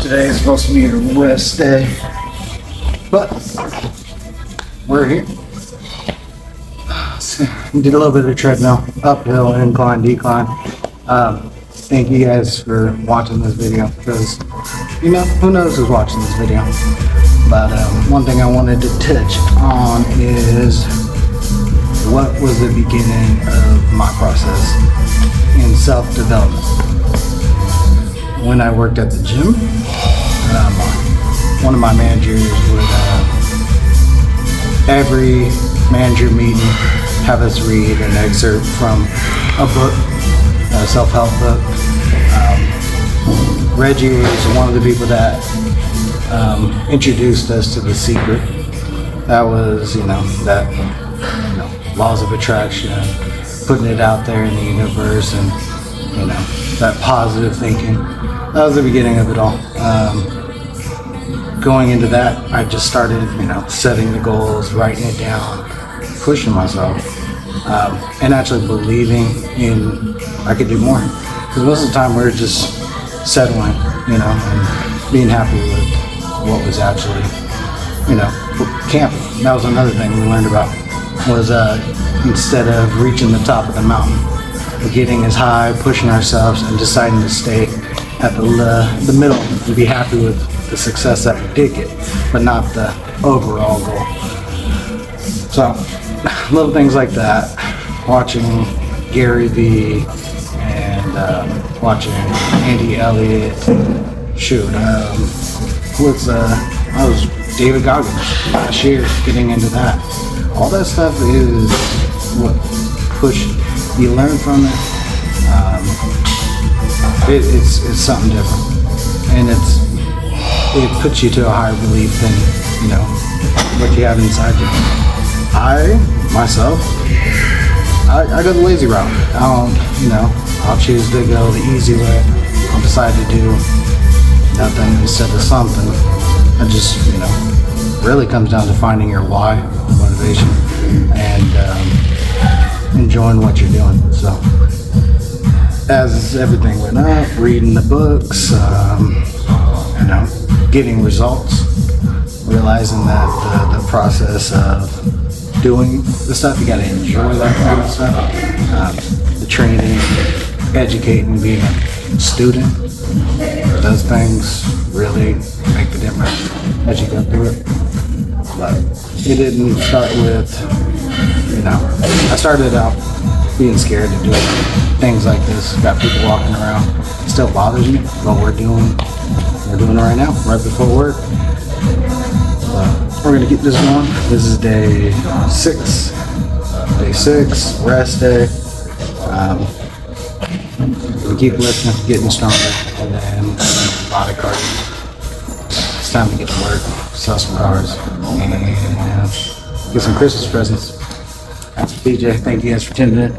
Today is supposed to be a rest day, but we're here. Did a little bit of treadmill, uphill, incline, decline. Thank you guys for watching this video, because you know, who knows who's watching this video. But one thing I wanted to touch on is what was the beginning of my process in self-development. When I worked at the gym, one of my managers would, every manager meeting, have us read an excerpt from a book, a self-help book. Reggie is one of the people that introduced us to The Secret. That was, laws of attraction, putting it out there in the universe, and that positive thinking. That was the beginning of it all. Going into that, I just started, setting the goals, writing it down, pushing myself, and actually believing in I could do more. Because most of the time we're just settling, and being happy with what was actually, camping. That was another thing we learned about, was instead of reaching the top of the mountain, getting as high, pushing ourselves, and deciding to stay at the middle and be happy with the success that we did get, but not the overall goal. So, little things like that. Watching Gary Vee and watching Elliott. I was David Goggins last year, getting into that. All that stuff is what pushed you. Learn from it. It's something different, and it puts you to a higher belief than what you have inside you. I go the lazy route. I'll choose to go the easy way. I'll decide to do nothing instead of something. It just really comes down to finding your why, motivation, and enjoying what you're doing. So as everything went up, reading the books, getting results, realizing that the process of doing the stuff, you got to enjoy that kind of stuff. The training, educating, being a student, those things really make the difference as you go through it. But it didn't start with, I started out being scared to do things like this. Got people walking around. It still bothers me, but we're doing it right now, right before work. We're gonna get this going. This is day 6, rest day. We keep lifting, getting stronger, and then a lot of cardio. It's time to get to work, sell some cars, and get some Christmas presents. Ask4TJ, thank you guys for tuning in.